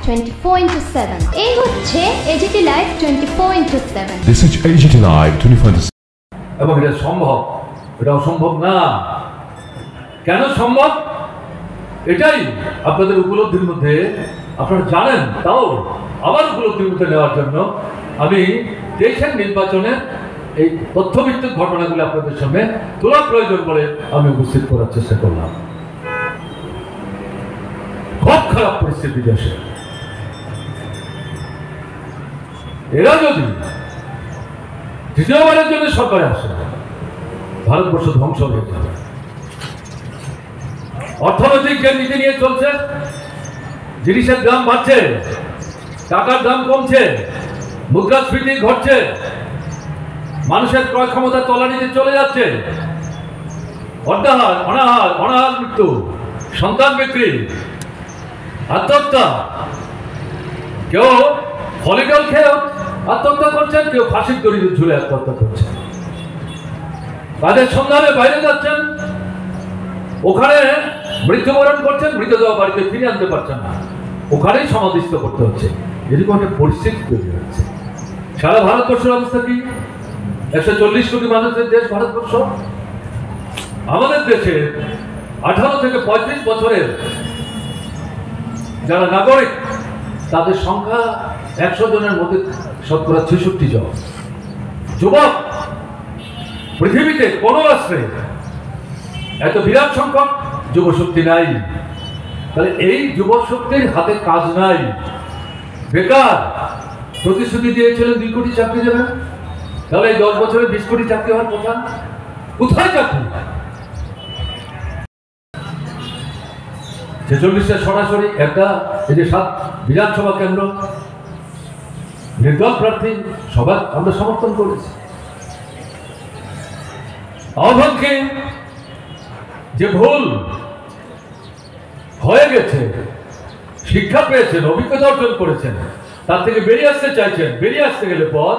24/7 এই হচ্ছে AGT live 24/7 This is AGT Live 24/7 এবং এটা সম্ভব, এটা অসম্ভব না। কেন সম্ভব? এটাই আপনাদের উপলব্ধির মধ্যে আপনারা জানেন, তাও আবার উপলব্ধির মধ্যে নেওয়ার জন্য আমি দেশের নির্বাচনে এই তথ্যভিত্তিক ঘটনাগুলো আপনাদের সামনে তোলা প্রয়োজন বলে আমি উপস্থিত করার চেষ্টা করলাম। খুব খারাপ পরিস্থিতি দেশে। এরা যদি দ্বিতীয়বারের জন্য সরকারে আসে, ভারতবর্ষ ধ্বংস হয়ে যাবে। অর্থনৈতিক যে নীতি নিয়ে চলছে, জিনিসের দাম বাড়ছে, টাকার দাম কমছে, মুদ্রাস্ফীতি ঘটছে, মানুষের ক্রয় ক্ষমতা তলানিতে চলে যাচ্ছে, অনাহার মৃত্যু, সন্তান বিক্রি, আত্মহত্যা, কেউ ফলিডল খেয়ে আত্মহত্যা করছেন, কেউ ফাঁসির দড়িতে ঝুলে আত্মহত্যা করছেন, তাদের সন্ধানে বাইরে যাচ্ছেন, ওখানে মৃত্যুবরণ করছেন, মৃতদেহ বাড়িতে ফিরে আনতে পারছেন না, ওখানেই সমাধিস্থ করতে হচ্ছে। এরকম একটা পরিস্থিতি তৈরি হচ্ছে। সারা ভারতবর্ষের অবস্থা কি? 140 কোটি মানুষের দেশ ভারতবর্ষ। আমাদের দেশে 18 থেকে 35 বছরের যারা নাগরিক, তাদের সংখ্যা 100 জনের মধ্যে শতকরা 66 জন। যুবক পৃথিবীতে কোন রাষ্ট্রে এত বিরাট সংখ্যক যুবশক্তি নাই। তাহলে এই যুবশক্তির হাতে কাজ নাই, বেকার। প্রতিশ্রুতি দিয়েছিলেন 2 কোটি চাকরি দেবেন, তাহলে এই 10 বছরে 20 কোটি চাকরি হওয়ার কথা। কোথায় চাকরি? 46টা সরাসরি একটা, এই যে 7 বিধানসভা কেন্দ্র, নির্দল প্রার্থী সবার আমরা সমর্থন করেছি। আহ্বানকে যে ভুল হয়ে গেছে, শিক্ষা পেয়েছেন, অভিজ্ঞতা অর্জন করেছেন, তার থেকে বেরিয়ে আসতে চাইছেন। বেরিয়ে আসতে গেলে পর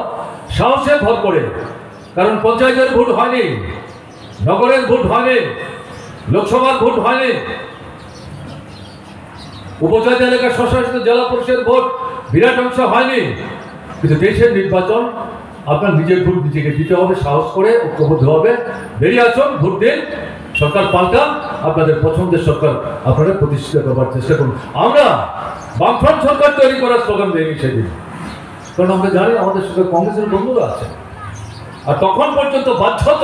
সাহসে ভর করে, কারণ পঞ্চায়েতের ভোট হয়নি, নগরের ভোট হয়নি, লোকসভার ভোট হয়নি, উপজেলা এলাকার স্বশাসিত জেলা পরিষদের ভোট বিরাট অংশ হয়নি, কিন্তু দেশের নির্বাচন আপনার নিজের ভোট নিজেকে দিতে হবে। সাহস করে, ঐক্যবদ্ধ হবে, বেরিয়ে আসুন, ভোট দিন, সরকার পাল্টান, আপনাদের পছন্দের সরকার আপনারা প্রতিষ্ঠিত করবার চেষ্টা করুন। আমরা বামফ্রন্ট সরকার তৈরি করার স্লোগান দিইনি সেদিন, কারণ আমরা জানি আমাদের সঙ্গে কংগ্রেসের বন্ধুরা আছে। আর তখন পর্যন্ত বাধ্যত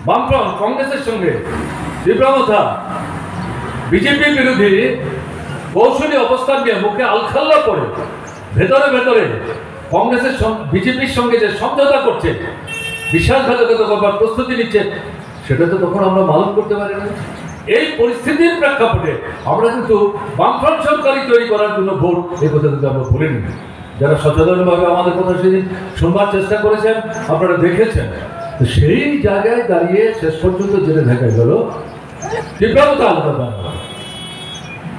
বামফ্রন্ট কংগ্রেসের সঙ্গে তীব্রতা, বিজেপি বিরোধী কৌশলী অবস্থান নিয়ে মুখে আলখাল্লা করে ভেতরে ভেতরে কংগ্রেসের বিজেপির সঙ্গে যে সমঝোতা করছে, বিশ্বাসঘাতকতা করবার প্রস্তুতি নিচ্ছে, সেটা তো তখন আমরা মালুম করতে পারি না। এই পরিস্থিতির প্রেক্ষাপটে আমরা কিন্তু বামফ্রন্ট সরকারই তৈরি করার জন্য ভোট, এই কথা কিন্তু আমরা ভুলিনি। যারা সচেতনভাবে আমাদের কথা সেদিন শুনবার চেষ্টা করেছেন, আপনারা দেখেছেন। সেই জায়গায় দাঁড়িয়ে শেষ পর্যন্ত যেটা দেখা গেল, তীব্রতা আলাদা,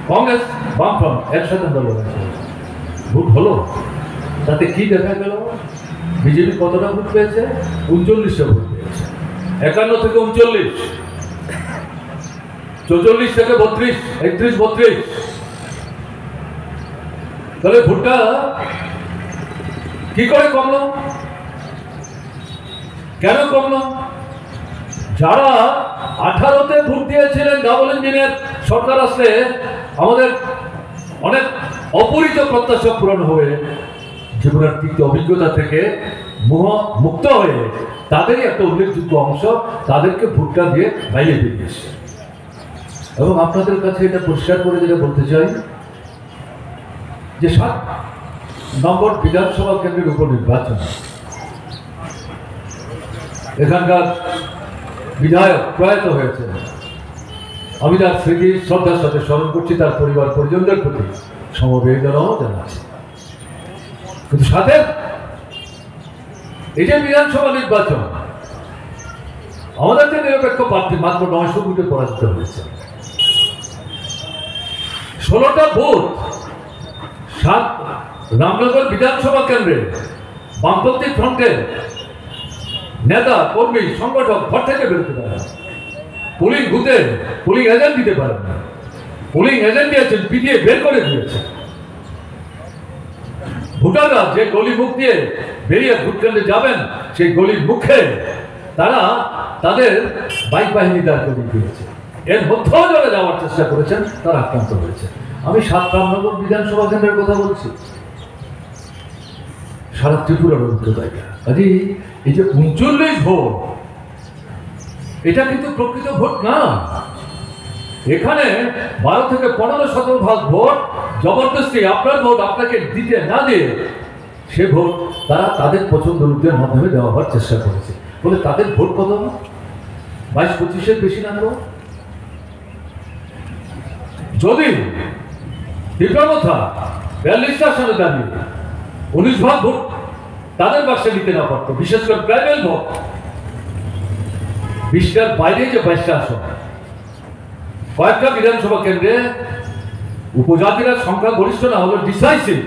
কংগ্রেস বামফ্রন্ট একসাথে ভোট হলো। তাতে কি দেখা গেল? বিজেপি কতটা ভোট পেয়েছে? 39টা ভোট পেয়েছে। 51 থেকে 39, 44 থেকে 32, 31, 32। তাহলে ভোটটা কি করে কমলো? কেন কমলো? যারা 18তে ভোট দিয়েছিলেন, ডাবল ইঞ্জিনের সরকার আসলে আমাদের অনেক অপরিচিত প্রত্যাশা পূরণ হবে, জীবনের তিক্ত অভিজ্ঞতা থেকে মুক্ত হয়ে তাদেরই একটা উল্লেখযোগ্য অংশ তাদেরকে ভোটটা দিয়ে বাইরে বেরিয়েছে। এবং আপনাদের কাছে এটা পরিষ্কার করে যেটা বলতে চাই, যে 7 নম্বর বিধানসভা কেন্দ্রের উপনির্বাচন, এখানকার বিধায়ক প্রয়াত হয়েছে, আমি তার স্মৃতি শ্রদ্ধার সাথে স্মরণ করছি, তার পরিবার পরিজনদের প্রতি সমবেদনাও জানাচ্ছি। কিন্তু সাথে এই যে বিধানসভা নির্বাচন, আমাদের যে নিরপেক্ষ প্রার্থী মাত্র 900 ভোটে পরাজিত হয়েছে। 16টা বুথ 7 রামনগর বিধানসভা কেন্দ্রে বামপন্থী ফ্রন্টের নেতা, কর্মী, সংগঠক ঘর থেকে বেরোতে পারে না, পুলিং বুথে পুলিং এজেন্ট দিতে পারেন না, পোলিং এজেন্ট দিয়েছেন, পিটিয়ে বের করে দিয়েছেন। ভোটাররা যে গলি মুখ দিয়ে বেরিয়ে ভোট কেন্দ্রে যাবেন, সেই গলির মুখে তারা তাদের বাইক বাহিনী দাঁড় করিয়ে দিয়েছে। এর মধ্যেও যারা যাওয়ার চেষ্টা করেছেন তারা আক্রান্ত হয়েছে। আমি 7 রামনগর বিধানসভা কেন্দ্রের কথা বলছি, সারা ত্রিপুরার অভিজ্ঞতা। কাজে এই যে 39 ভোট, এটা কিন্তু প্রকৃত ভোট না। এখানে 12 থেকে 15-17% ভোট জবরদস্তি, আপনার ভোট আপনাকে দিতে না দিয়ে সে ভোট তারা তাদের পছন্দ লোকদের মাধ্যমে দেওয়া হওয়ার চেষ্টা করেছে বলে তাদের ভোট কত? 22-25-এর বেশি না। যদি তীব্রমথা 42টা আসনে দাঁড়িয়ে 19% ভোট তাদের বাক্সে নিতে না পারত, বিশেষ করে ট্রাইবেল ভোট 20টার বাইরে যে 22টা আসন, কয়েকটা বিধানসভা কেন্দ্রে উপজাতিরা সংখ্যা গরিষ্ঠ না হলো ডিসাইসিভ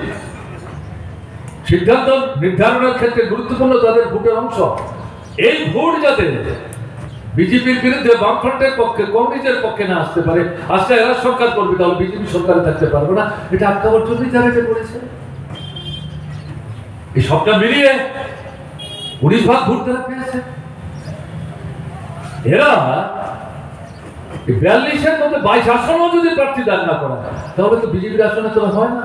সিদ্ধান্ত নির্ধারণের ক্ষেত্রে গুরুত্বপূর্ণ তাদের ভোটের অংশ। এই ভোট যাতে বিজেপির বিরুদ্ধে বামফ্রন্টের পক্ষে, কংগ্রেসের পক্ষে না আসতে পারে, আসলে এরা সরকার করবে, তাহলে বিজেপি সরকারে থাকতে পারবে না, এটা আটকাবার জন্যই তারা এটা করেছে। এই সবটা মিলিয়ে 19% ভোট তারা পেয়েছে। এরা 42-এর মধ্যে 22 আসনও যদি প্রার্থী দান না করা, তাহলে তো বিজেপির আসনে তো হয় না।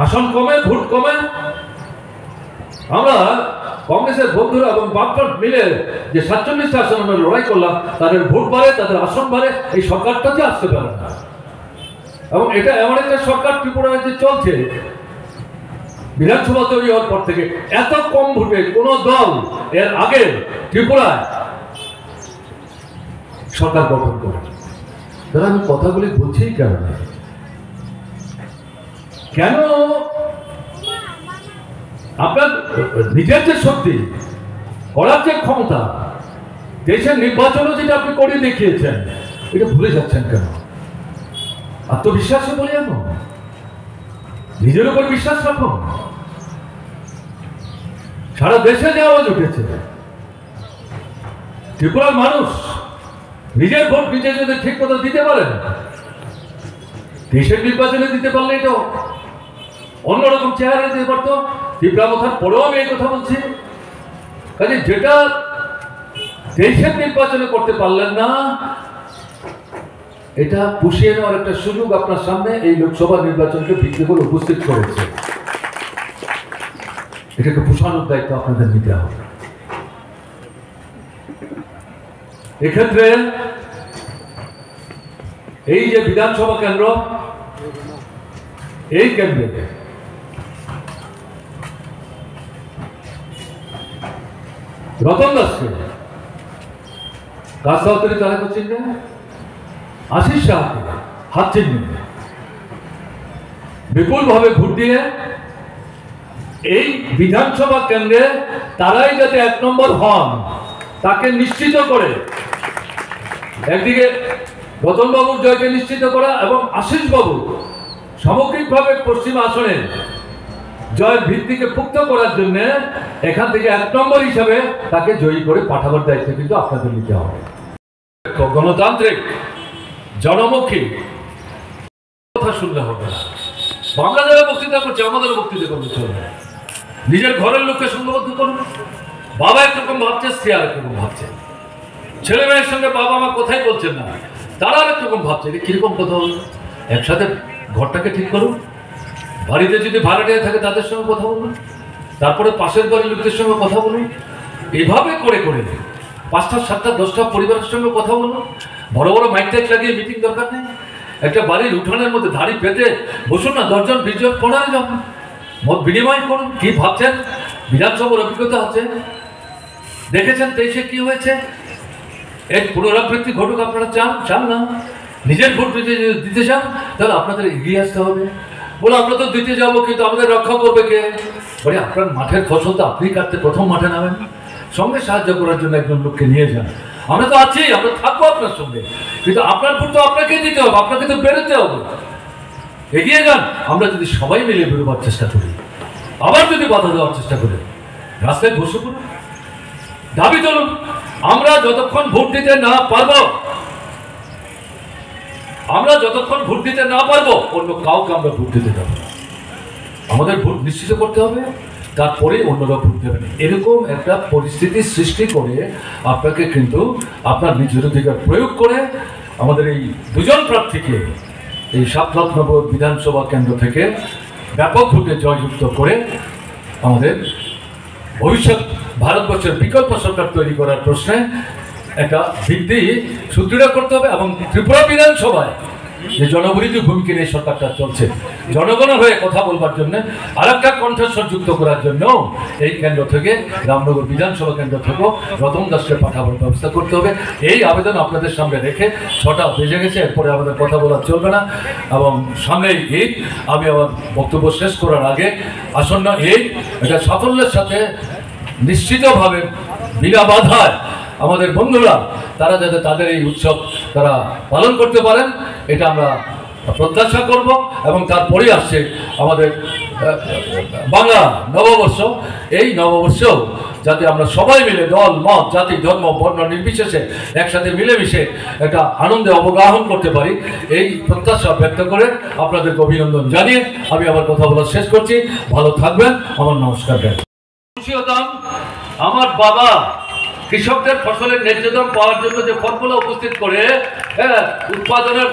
আসন কমে, ভোট কমে। আমরা কংগ্রেসের বন্ধুরা এবং বামফ্রন্ট মিলে যে 47টা আসন আমরা লড়াই করলাম, তাদের ভোট বাড়ে, তাদের আসন বাড়ে, এই সরকারটাতে আসতে পারে না। এবং এটা এমন একটা সরকার ত্রিপুরায় যে চলছে, বিধানসভা তৈরি হওয়ার পর থেকে এত কম ভোটে কোন দল এর আগে ত্রিপুরায় সরকার গঠন করে। তারা আমি কথাগুলি বলছি কেন, আপনার নিজের যে শক্তি, করার যে ক্ষমতা, দেশের নির্বাচনও যেটা আপনি করে দেখিয়েছেন, এটা ভুলে যাচ্ছেন কেন? আত্মবিশ্বাসে বলি, এমন নিজের উপর বিশ্বাস রাখুন। সারা দেশে যে আওয়াজ উঠেছে, ত্রিপুরার মানুষ নিজের ভোট নিজে যদি ঠিক মতো দিতে পারেন, দেশের নির্বাচনে দিতে পারলে এটাও অন্যরকম চেহারা দিতে পারতো। তীব্রামথার পরেও আমি এই কথা বলছি, কাজে যেটা দেশের নির্বাচনে করতে পারলেন না, এটা পুষিয়ে নেওয়ার একটা সুযোগ আপনার সামনে এই লোকসভা নির্বাচনকে ভিত্তি করে উপস্থিত করেছে। এটাকে পুষানোর দায়িত্ব আপনাদের নিতে হবে। এক্ষেত্রে এই যে বিধানসভা কেন্দ্র, এই কেন্দ্রে রতন দাসকে কাজ সাউতারি তারা করছেন না, আশিস শাহকে হাত চিহ্ন বিপুল ভাবে ভোট দিয়ে এই বিধানসভা কেন্দ্রে তারাই যাতে 1 নম্বর হন, তাকে নিশ্চিত করে, একদিকে রতন বাবুর জয়কে নিশ্চিত করা এবং আশিস বাবু সামগ্রিকভাবে পশ্চিম আসনে জয়ের ভিত্তিকে পুক্ত করার জন্য এখান থেকে 1 নম্বর হিসাবে তাকে জয়ী করে পাঠাবার দায়িত্ব কিন্তু আপনাদের নিতে হবে। গণতান্ত্রিক, জনমুখী কথা শুনলে হবে না। বাংলা যারা বক্তৃতা করছে, আমাদের বক্তৃতা করতে চলবে। নিজের ঘরের লোককে সংঘবদ্ধ করবে। বাবা একরকম ভাবছে, স্ত্রী আর একরকম ভাবছে, ছেলে মেয়ের সঙ্গে বাবা মা কথাই বলছেন না, তারা আর একরকম ভাবছে। কিরকম কথা বলবে? একসাথে ঘরটাকে ঠিক করুন। বাড়িতে যদি ভাড়াটিয়া থাকে তাদের সঙ্গে কথা বলুন, তারপরে পাশের বাড়ির লোকদের সঙ্গে কথা বলুন। এভাবে করে করে 5টা 7টা 10টা পরিবারের সঙ্গে কথা বলুন। বড় বড় মাইক টাইক লাগিয়ে মিটিং দরকার নেই। একটা বাড়ির উঠানের মধ্যে দাড়ি পেতে বসুন না, 10 জন 20 জন 15 জন মত বিনিময় করুন। কি ভাবছেন? বিধানসভার অভিজ্ঞতা আছে, দেখেছেন 23-এ কি হয়েছে। এর পুনরাবৃত্তি ঘটুক আপনারা চান না? নিজের ভোট দিতে চান, তাহলে আপনাদের এগিয়ে আসতে হবে। বলে আমরা তো দিতে যাবো, কিন্তু আমাদের রক্ষা করবে কে? বলে আপনার মাঠের ফসল তো আপনি কাটতে প্রথম মাঠে নামেন, সঙ্গে সাহায্য করার জন্য একজন লোককে নিয়ে যান। আমরা তো আছি, আমরা থাকবো আপনার সঙ্গে, কিন্তু আপনার ভোট তো আপনাকে দিতে হবে, আপনাকে তো বেরোতে হবে। এগিয়ে যান। আমরা যদি সবাই মিলে বেরোবার চেষ্টা করি, আবার যদি বাধা দেওয়ার চেষ্টা করি, রাস্তায় বসে পড়ুন, দাবি তুলুন। আমরা যতক্ষণ ভোট দিতে না পারবো, আমরা যতক্ষণ ভোট দিতে না পারবো অন্য কাউকে আমরা ভোট দিতে যাবো না। আমাদের ভোট নিশ্চিত করতে হবে, তারপরে অন্যরা ভোট দেবেন। এরকম একটা পরিস্থিতি সৃষ্টি করে আপনাকে কিন্তু আপনার নিজের অধিকার প্রয়োগ করে আমাদের এই দুজন প্রার্থীকে এই 7 লাখ নগর বিধানসভা কেন্দ্র থেকে ব্যাপক ভোটে জয়যুক্ত করে আমাদের ভবিষ্যৎ ভারতবর্ষের বিকল্প সরকার তৈরি করার প্রশ্নে একটা ভিত্তি সুদৃঢ় করতে হবে। এবং ত্রিপুরা বিধানসভায় যে জনবিরোধী ভূমিকা নিয়ে সরকারটা চলছে, জনগণের হয়ে কথা বলবার জন্য আর একটা কণ্ঠস্বর যুক্ত করার জন্য এই কেন্দ্র থেকে রামনগর বিধানসভা কেন্দ্র থেকেও রতন দাসকে পাঠাবার ব্যবস্থা করতে হবে। এই আবেদন আপনাদের সামনে রেখে 6টা বেজে গেছে, এরপরে আমাদের কথা বলা চলবে না। এবং সামনেই ঈদ, আমি আমার বক্তব্য শেষ করার আগে আসন্ন ঈদ এটা সাফল্যের সাথে নিশ্চিতভাবে বিনা বাধায় আমাদের বন্ধুরা তারা যাতে তাদের এই উৎসব তারা পালন করতে পারেন এটা আমরা প্রত্যাশা করব। এবং তারপরে আসছে আমাদের বাংলা নববর্ষ। এই নববর্ষেও যাতে আমরা সবাই মিলে দল মত জাতি ধর্ম বর্ণ নির্বিশেষে একসাথে মিলেমিশে একটা আনন্দে অবগাহন করতে পারি, এই প্রত্যাশা ব্যক্ত করে আপনাদেরকে অভিনন্দন জানিয়ে আমি আমার কথা বলা শেষ করছি। ভালো থাকবেন, আমার নমস্কার। খুশি হতাম আমার বাবা কৃষকদের ফসলের ন্যায্য দাম পাওয়ার জন্য যে ফর্মুলা উপস্থিত করে উৎপাদনের